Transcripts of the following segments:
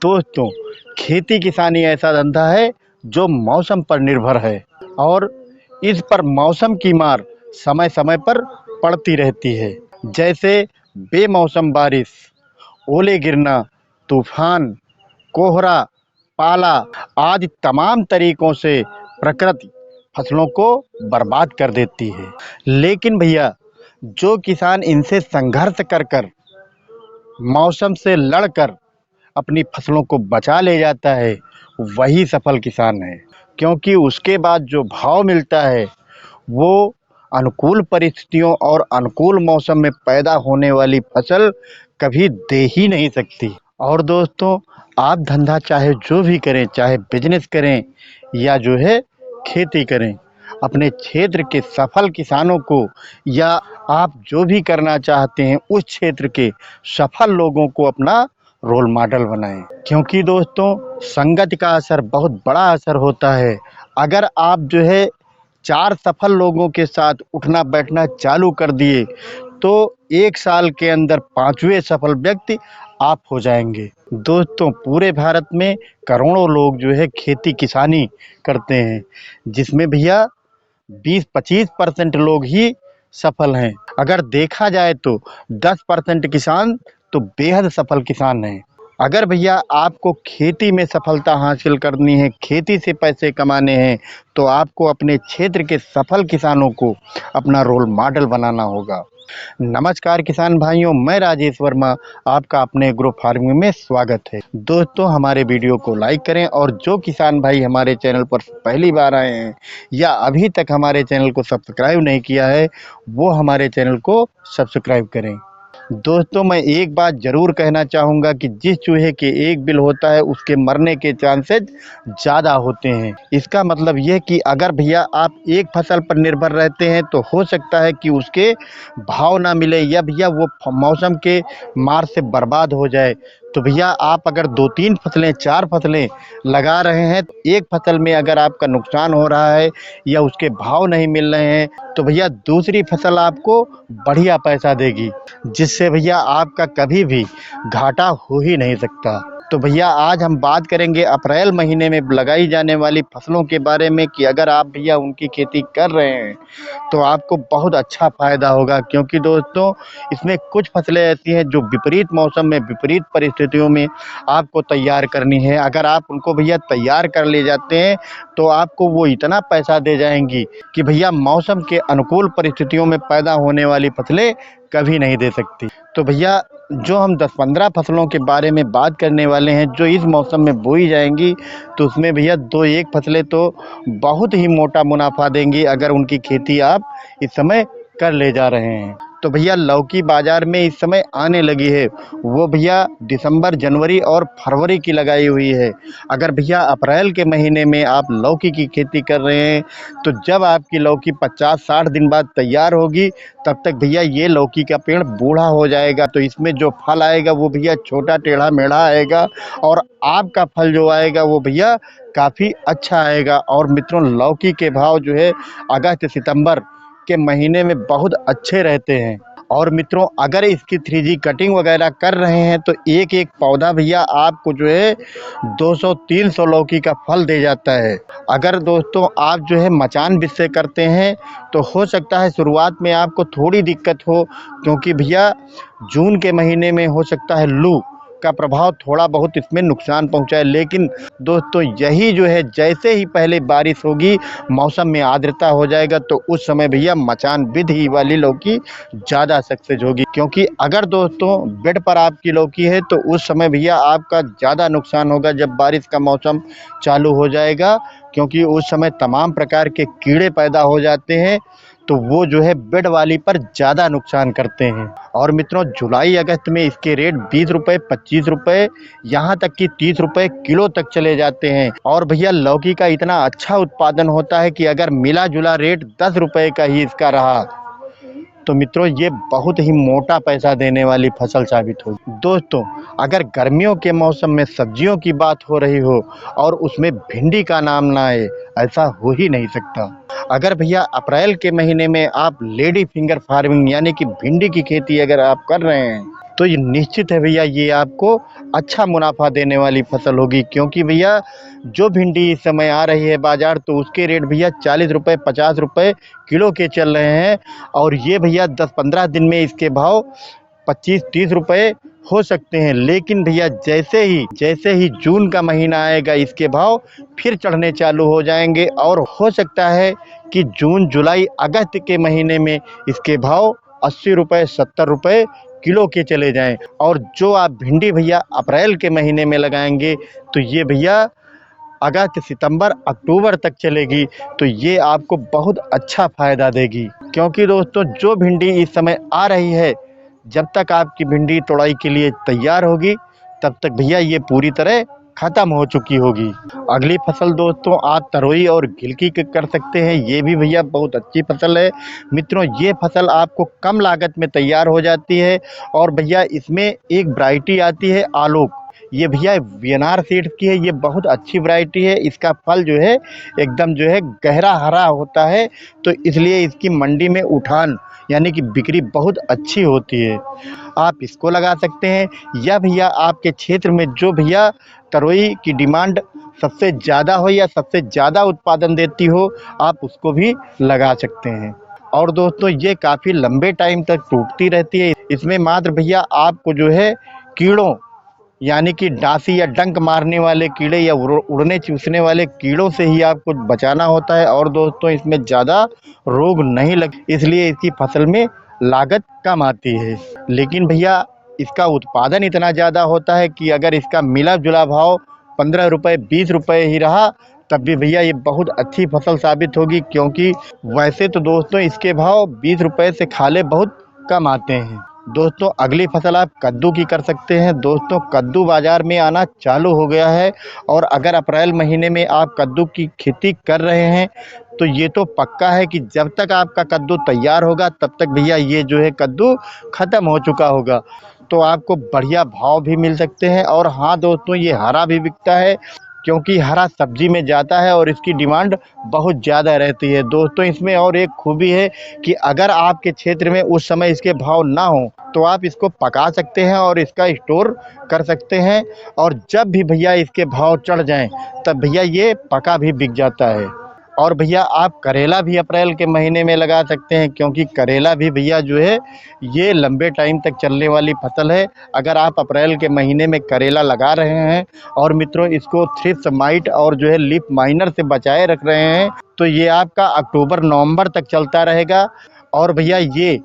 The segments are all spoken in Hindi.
दोस्तों, खेती किसानी ऐसा धंधा है जो मौसम पर निर्भर है और इस पर मौसम की मार समय समय पर पड़ती रहती है। जैसे बेमौसम बारिश, ओले गिरना, तूफान, कोहरा, पाला आदि तमाम तरीकों से प्रकृति फसलों को बर्बाद कर देती है। लेकिन भैया, जो किसान इनसे संघर्ष कर कर मौसम से लड़कर अपनी फसलों को बचा ले जाता है, वही सफल किसान है। क्योंकि उसके बाद जो भाव मिलता है वो अनुकूल परिस्थितियों और अनुकूल मौसम में पैदा होने वाली फसल कभी दे ही नहीं सकती। और दोस्तों, आप धंधा चाहे जो भी करें, चाहे बिजनेस करें या जो है खेती करें, अपने क्षेत्र के सफल किसानों को या आप जो भी करना चाहते हैं उस क्षेत्र के सफल लोगों को अपना रोल मॉडल बनाएं। क्योंकि दोस्तों, संगत का असर बहुत बड़ा असर होता है। अगर आप जो है 4 सफल लोगों के साथ उठना बैठना चालू कर दिए तो 1 साल के अंदर 5वें सफल व्यक्ति आप हो जाएंगे। दोस्तों, पूरे भारत में करोड़ों लोग जो है खेती किसानी करते हैं, जिसमें भैया 20-25% लोग ही सफल हैं। अगर देखा जाए तो 10% किसान तो बेहद सफल किसान हैं। अगर भैया आपको खेती में सफलता हासिल करनी है, खेती से पैसे कमाने हैं, तो आपको अपने क्षेत्र के सफल किसानों को अपना रोल मॉडल बनाना होगा। नमस्कार किसान भाइयों, मैं राजेश वर्मा, आपका अपने एग्रो फार्मिंग में स्वागत है। दोस्तों, हमारे वीडियो को लाइक करें और जो किसान भाई हमारे चैनल पर पहली बार आए हैं या अभी तक हमारे चैनल को सब्सक्राइब नहीं किया है, वो हमारे चैनल को सब्सक्राइब करें। दोस्तों, मैं एक बात ज़रूर कहना चाहूँगा कि जिस चूहे के एक बिल होता है उसके मरने के चांसेस ज़्यादा होते हैं। इसका मतलब यह कि अगर भैया आप एक फसल पर निर्भर रहते हैं तो हो सकता है कि उसके भाव ना मिले या भैया वो मौसम के मार से बर्बाद हो जाए। तो भैया आप अगर 2-3 फसलें 4 फसलें लगा रहे हैं तो एक फसल में अगर आपका नुकसान हो रहा है या उसके भाव नहीं मिल रहे हैं तो भैया दूसरी फसल आपको बढ़िया पैसा देगी, जिससे भैया आपका कभी भी घाटा हो ही नहीं सकता। तो भैया आज हम बात करेंगे अप्रैल महीने में लगाई जाने वाली फसलों के बारे में कि अगर आप भैया उनकी खेती कर रहे हैं तो आपको बहुत अच्छा फ़ायदा होगा। क्योंकि दोस्तों, इसमें कुछ फसलें ऐसी हैं जो विपरीत मौसम में विपरीत परिस्थितियों में आपको तैयार करनी है। अगर आप उनको भैया तैयार कर ले जाते हैं तो आपको वो इतना पैसा दे जाएंगी कि भैया मौसम के अनुकूल परिस्थितियों में पैदा होने वाली फसलें कभी नहीं दे सकती। तो भैया, जो हम 10-15 फसलों के बारे में बात करने वाले हैं जो इस मौसम में बोई जाएंगी, तो उसमें भैया 2-1 फसलें तो बहुत ही मोटा मुनाफा देंगी अगर उनकी खेती आप इस समय कर ले जा रहे हैं। तो भैया, लौकी बाज़ार में इस समय आने लगी है, वो भैया दिसंबर, जनवरी और फरवरी की लगाई हुई है। अगर भैया अप्रैल के महीने में आप लौकी की खेती कर रहे हैं तो जब आपकी लौकी 50-60 दिन बाद तैयार होगी तब तक भैया ये लौकी का पेड़ बूढ़ा हो जाएगा। तो इसमें जो फल आएगा वो भैया छोटा टेढ़ा मेढ़ा आएगा और आपका फल जो आएगा वो भैया काफ़ी अच्छा आएगा। और मित्रों, लौकी के भाव जो है अगस्त सितंबर के महीने में बहुत अच्छे रहते हैं। और मित्रों, अगर इसकी 3G कटिंग वगैरह कर रहे हैं तो एक एक पौधा भैया आपको जो है 200-300 लौकी का फल दे जाता है। अगर दोस्तों आप जो है मचान बीज से करते हैं तो हो सकता है शुरुआत में आपको थोड़ी दिक्कत हो, क्योंकि भैया जून के महीने में हो सकता है लू का प्रभाव थोड़ा बहुत इसमें नुकसान पहुंचाए। लेकिन दोस्तों, यही जो है जैसे ही पहले बारिश होगी, मौसम में आर्द्रता हो जाएगा तो उस समय भैया मचान विधि वाली लौकी ज़्यादा सक्सेस होगी। क्योंकि अगर दोस्तों बेड पर आपकी लौकी है तो उस समय भैया आपका ज़्यादा नुकसान होगा जब बारिश का मौसम चालू हो जाएगा, क्योंकि उस समय तमाम प्रकार के कीड़े पैदा हो जाते हैं तो वो जो है बेड वाली पर ज़्यादा नुकसान करते हैं। और मित्रों, जुलाई अगस्त में इसके रेट 20 रुपये, 25 रुपये, यहाँ तक कि 30 रुपये किलो तक चले जाते हैं। और भैया लौकी का इतना अच्छा उत्पादन होता है कि अगर मिला जुला रेट 10 रुपये का ही इसका रहा तो मित्रों ये बहुत ही मोटा पैसा देने वाली फसल साबित होगी। दोस्तों, अगर गर्मियों के मौसम में सब्जियों की बात हो रही हो और उसमें भिंडी का नाम ना आए, ऐसा हो ही नहीं सकता। अगर भैया अप्रैल के महीने में आप लेडी फिंगर फार्मिंग यानी कि भिंडी की खेती अगर आप कर रहे हैं तो ये निश्चित है भैया ये आपको अच्छा मुनाफा देने वाली फसल होगी, क्योंकि भैया जो भिंडी इस समय आ रही है बाज़ार, तो उसके रेट भैया 40 रुपये 50 रुपये किलो के चल रहे हैं। और ये भैया 10-15 दिन में इसके भाव 25-30 रुपये हो सकते हैं। लेकिन भैया जैसे ही जून का महीना आएगा, इसके भाव फिर चढ़ने चालू हो जाएंगे और हो सकता है कि जून जुलाई अगस्त के महीने में इसके भाव 80 रुपये 70 रुपये किलो के चले जाएं। और जो आप भिंडी भैया अप्रैल के महीने में लगाएंगे, तो ये भैया अगस्त सितंबर अक्टूबर तक चलेगी, तो ये आपको बहुत अच्छा फ़ायदा देगी। क्योंकि दोस्तों जो भिंडी इस समय आ रही है, जब तक आपकी भिंडी तोड़ाई के लिए तैयार होगी, तब तक भैया ये पूरी तरह ख़त्म हो चुकी होगी। अगली फसल दोस्तों आप तरोई और गिलकी की कर सकते हैं। ये भी भैया बहुत अच्छी फसल है। मित्रों ये फसल आपको कम लागत में तैयार हो जाती है। और भैया इसमें एक वैरायटी आती है आलोक, ये भैया वीएनआर सीड्स की है। ये बहुत अच्छी वैरायटी है। इसका फल जो है एकदम जो है गहरा हरा होता है, तो इसलिए इसकी मंडी में उठान यानी कि बिक्री बहुत अच्छी होती है। आप इसको लगा सकते हैं, या भैया आपके क्षेत्र में जो भैया तरोई की डिमांड सबसे ज़्यादा हो या सबसे ज़्यादा उत्पादन देती हो, आप उसको भी लगा सकते हैं। और दोस्तों ये काफ़ी लंबे टाइम तक टूटती रहती है। इसमें मात्र भैया आपको जो है कीड़ों यानी कि डांसी या डंक मारने वाले कीड़े या उड़ने चूसने वाले कीड़ों से ही आपको बचाना होता है। और दोस्तों इसमें ज़्यादा रोग नहीं लग, इसलिए इसकी फसल में लागत कम आती है। लेकिन भैया इसका उत्पादन इतना ज़्यादा होता है कि अगर इसका मिला जुला भाव 15 रुपये 20 रुपये ही रहा, तब भी भैया ये बहुत अच्छी फसल साबित होगी। क्योंकि वैसे तो दोस्तों इसके भाव 20 रुपये से खाले बहुत कम आते हैं। दोस्तों अगली फसल आप कद्दू की कर सकते हैं। दोस्तों कद्दू बाज़ार में आना चालू हो गया है, और अगर अप्रैल महीने में आप कद्दू की खेती कर रहे हैं, तो ये तो पक्का है कि जब तक आपका कद्दू तैयार होगा, तब तक भैया ये जो है कद्दू ख़त्म हो चुका होगा। तो आपको बढ़िया भाव भी मिल सकते हैं। और हाँ दोस्तों ये हरा भी बिकता है, क्योंकि हरा सब्जी में जाता है और इसकी डिमांड बहुत ज़्यादा रहती है। दोस्तों इसमें और एक खूबी है कि अगर आपके क्षेत्र में उस समय इसके भाव ना हो, तो आप इसको पका सकते हैं और इसका स्टोर कर सकते हैं। और जब भी भैया इसके भाव चढ़ जाएं, तब भैया ये पका भी बिक जाता है। और भैया आप करेला भी अप्रैल के महीने में लगा सकते हैं, क्योंकि करेला भी भैया जो है ये लंबे टाइम तक चलने वाली फसल है। अगर आप अप्रैल के महीने में करेला लगा रहे हैं और मित्रों इसको थ्रिप्स माइट और जो है लीफ माइनर से बचाए रख रहे हैं, तो ये आपका अक्टूबर नवंबर तक चलता रहेगा। और भैया ये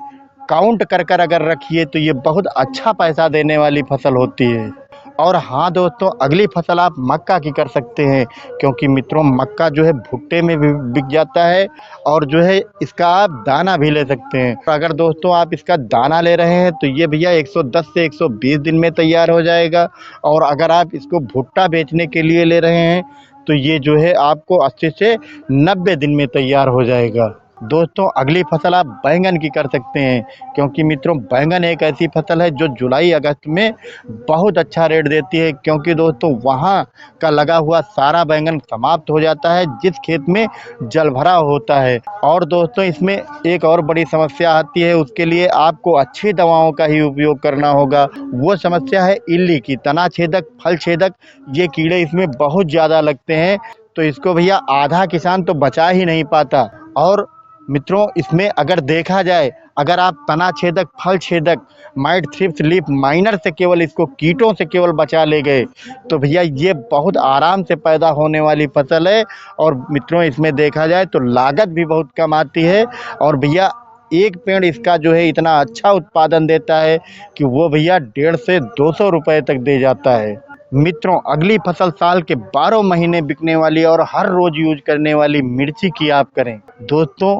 काउंट कर कर अगर रखिए, तो ये बहुत अच्छा पैसा देने वाली फसल होती है। और हाँ दोस्तों अगली फसल आप मक्का की कर सकते हैं, क्योंकि मित्रों मक्का जो है भुट्टे में भी बिक जाता है, और जो है इसका आप दाना भी ले सकते हैं। अगर दोस्तों आप इसका दाना ले रहे हैं, तो ये भैया 110 से 120 दिन में तैयार हो जाएगा। और अगर आप इसको भुट्टा बेचने के लिए ले रहे हैं, तो ये जो है आपको 80 से 90 दिन में तैयार हो जाएगा। दोस्तों अगली फसल आप बैंगन की कर सकते हैं, क्योंकि मित्रों बैंगन एक ऐसी फसल है जो जुलाई अगस्त में बहुत अच्छा रेट देती है। क्योंकि दोस्तों वहाँ का लगा हुआ सारा बैंगन समाप्त हो जाता है जिस खेत में जल भरा होता है। और दोस्तों इसमें एक और बड़ी समस्या आती है, उसके लिए आपको अच्छी दवाओं का ही उपयोग करना होगा। वो समस्या है इल्ली की। तना छेदक फल छेदक ये कीड़े इसमें बहुत ज़्यादा लगते हैं, तो इसको भैया आधा किसान तो बचा ही नहीं पाता। और मित्रों इसमें अगर देखा जाए, अगर आप तना छेदक फल छेदक माइट थ्रिप्स लीफ माइनर से केवल इसको कीटों से केवल बचा ले गए, तो भैया ये बहुत आराम से पैदा होने वाली फसल है। और मित्रों इसमें देखा जाए तो लागत भी बहुत कम आती है। और भैया एक पेड़ इसका जो है इतना अच्छा उत्पादन देता है कि वो भैया 150 से 200 रुपये तक दे जाता है। मित्रों अगली फसल साल के 12 महीने बिकने वाली और हर रोज यूज करने वाली मिर्ची की आप करें। दोस्तों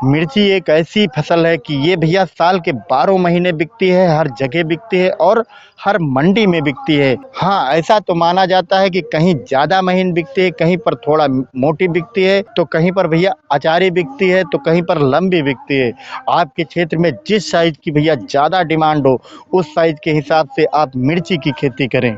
मिर्ची एक ऐसी फसल है कि ये भैया साल के 12 महीने बिकती है, हर जगह बिकती है और हर मंडी में बिकती है। हाँ ऐसा तो माना जाता है कि कहीं ज़्यादा महीन बिकती है, कहीं पर थोड़ा मोटी बिकती है, तो कहीं पर भैया अचारी बिकती है, तो कहीं पर लंबी बिकती है। आपके क्षेत्र में जिस साइज़ की भैया ज़्यादा डिमांड हो, उस साइज़ के हिसाब से आप मिर्ची की खेती करें।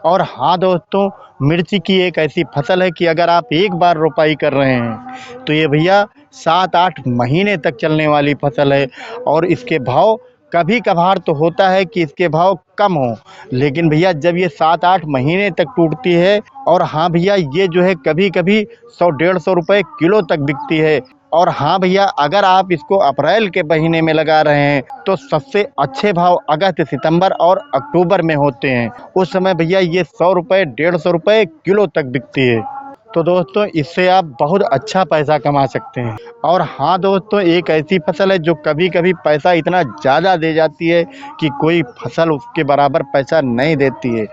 और हाँ दोस्तों मिर्ची की एक ऐसी फसल है कि अगर आप एक बार रोपाई कर रहे हैं, तो ये भैया 7-8 महीने तक चलने वाली फसल है। और इसके भाव कभी कभार तो होता है कि इसके भाव कम हो, लेकिन भैया जब ये 7-8 महीने तक टूटती है, और हाँ भैया ये जो है कभी कभी 100-150 रुपए किलो तक बिकती है। और हाँ भैया, अगर आप इसको अप्रैल के महीने में लगा रहे हैं तो सबसे अच्छे भाव अगस्त, सितंबर और अक्टूबर में होते हैं। उस समय भैया ये 100 रुपए, 150 रुपए किलो तक बिकती है। तो दोस्तों, इससे आप बहुत अच्छा पैसा कमा सकते हैं। और हाँ दोस्तों, एक ऐसी फसल है जो कभी कभी पैसा इतना ज़्यादा दे जाती है कि कोई फसल उसके बराबर पैसा नहीं देती है,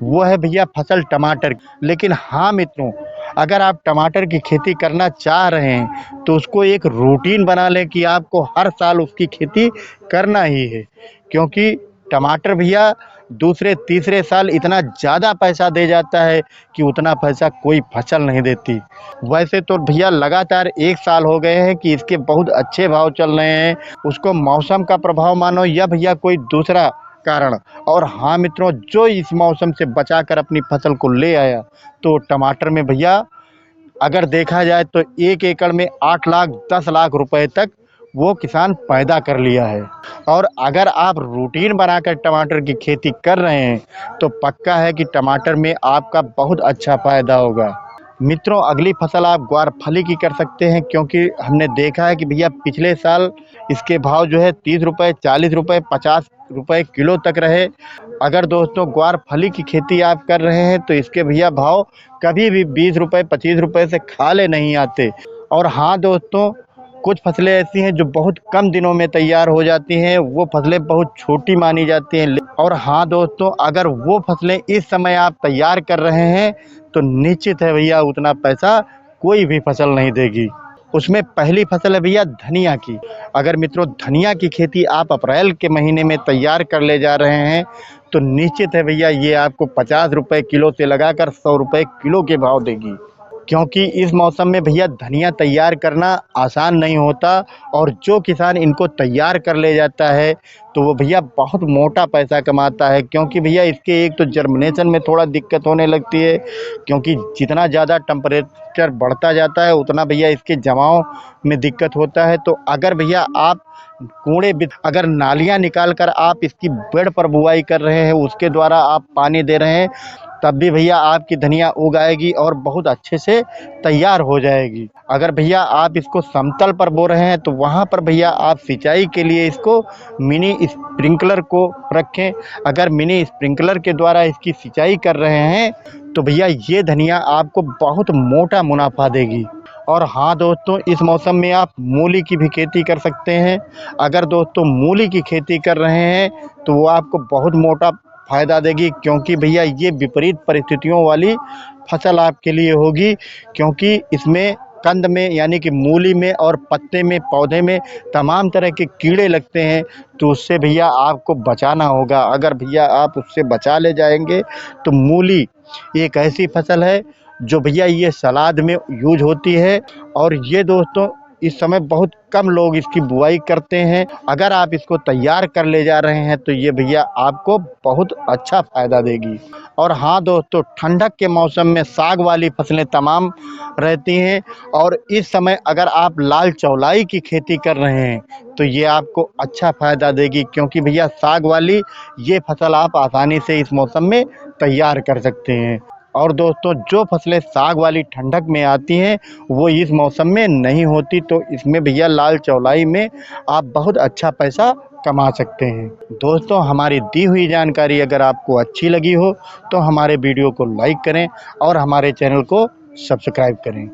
वो है भैया फसल टमाटर। लेकिन हाँ मित्रों, अगर आप टमाटर की खेती करना चाह रहे हैं तो उसको एक रूटीन बना लें कि आपको हर साल उसकी खेती करना ही है, क्योंकि टमाटर भैया दूसरे तीसरे साल इतना ज़्यादा पैसा दे जाता है कि उतना पैसा कोई फसल नहीं देती। वैसे तो भैया लगातार 1 साल हो गए हैं कि इसके बहुत अच्छे भाव चल रहे हैं। उसको मौसम का प्रभाव मानो या भैया कोई दूसरा कारण। और हाँ मित्रों, जो इस मौसम से बचाकर अपनी फसल को ले आया, तो टमाटर में भैया अगर देखा जाए तो 1 एकड़ में 8 लाख 10 लाख रुपए तक वो किसान पैदा कर लिया है। और अगर आप रूटीन बनाकर टमाटर की खेती कर रहे हैं तो पक्का है कि टमाटर में आपका बहुत अच्छा फ़ायदा होगा। मित्रों, अगली फसल आप ग्वारफली की कर सकते हैं, क्योंकि हमने देखा है कि भैया पिछले साल इसके भाव जो है 30 रुपए, 40 रुपए, 50 रुपए किलो तक रहे। अगर दोस्तों ग्वारफली की खेती आप कर रहे हैं तो इसके भैया भाव कभी भी 20 रुपए, 25 रुपए से खाले नहीं आते। और हाँ दोस्तों, कुछ फसलें ऐसी हैं जो बहुत कम दिनों में तैयार हो जाती हैं, वो फसलें बहुत छोटी मानी जाती हैं। और हाँ दोस्तों, अगर वो फसलें इस समय आप तैयार कर रहे हैं तो निश्चित है भैया उतना पैसा कोई भी फसल नहीं देगी। उसमें पहली फसल है भैया धनिया की। अगर मित्रों धनिया की खेती आप अप्रैल के महीने में तैयार कर ले जा रहे हैं तो निश्चित है भैया ये आपको 50 रुपए किलो से लगाकर 100 रुपए किलो के भाव देगी, क्योंकि इस मौसम में भैया धनिया तैयार करना आसान नहीं होता। और जो किसान इनको तैयार कर ले जाता है तो वो भैया बहुत मोटा पैसा कमाता है, क्योंकि भैया इसके एक तो जर्मिनेशन में थोड़ा दिक्कत होने लगती है, क्योंकि जितना ज़्यादा टेम्परेचर बढ़ता जाता है उतना भैया इसके जमाव में दिक्कत होता है। तो अगर भैया आप अगर नालियाँ निकाल कर आप इसकी बेड पर बुआई कर रहे हैं, उसके द्वारा आप पानी दे रहे हैं, तब भी भैया आपकी धनिया उग आएगी और बहुत अच्छे से तैयार हो जाएगी। अगर भैया आप इसको समतल पर बो रहे हैं तो वहाँ पर भैया आप सिंचाई के लिए इसको मिनी स्प्रिंकलर को रखें। अगर मिनी स्प्रिंकलर के द्वारा इसकी सिंचाई कर रहे हैं तो भैया ये धनिया आपको बहुत मोटा मुनाफा देगी। और हाँ दोस्तों, इस मौसम में आप मूली की भी खेती कर सकते हैं। अगर दोस्तों मूली की खेती कर रहे हैं तो वो आपको बहुत मोटा फ़ायदा देगी, क्योंकि भैया ये विपरीत परिस्थितियों वाली फसल आपके लिए होगी, क्योंकि इसमें कंद में यानी कि मूली में और पत्ते में, पौधे में तमाम तरह के कीड़े लगते हैं, तो उससे भैया आपको बचाना होगा। अगर भैया आप उससे बचा ले जाएंगे तो मूली एक ऐसी फसल है जो भैया ये सलाद में यूज होती है। और ये दोस्तों इस समय बहुत कम लोग इसकी बुआई करते हैं। अगर आप इसको तैयार कर ले जा रहे हैं तो ये भैया आपको बहुत अच्छा फ़ायदा देगी। और हाँ दोस्तों, ठंडक के मौसम में साग वाली फसलें तमाम रहती हैं, और इस समय अगर आप लाल चौलाई की खेती कर रहे हैं तो ये आपको अच्छा फ़ायदा देगी, क्योंकि भैया साग वाली ये फसल आप आसानी से इस मौसम में तैयार कर सकते हैं। और दोस्तों जो फसलें साग वाली ठंडक में आती हैं वो इस मौसम में नहीं होती, तो इसमें भैया लाल चौलाई में आप बहुत अच्छा पैसा कमा सकते हैं। दोस्तों, हमारी दी हुई जानकारी अगर आपको अच्छी लगी हो तो हमारे वीडियो को लाइक करें और हमारे चैनल को सब्सक्राइब करें।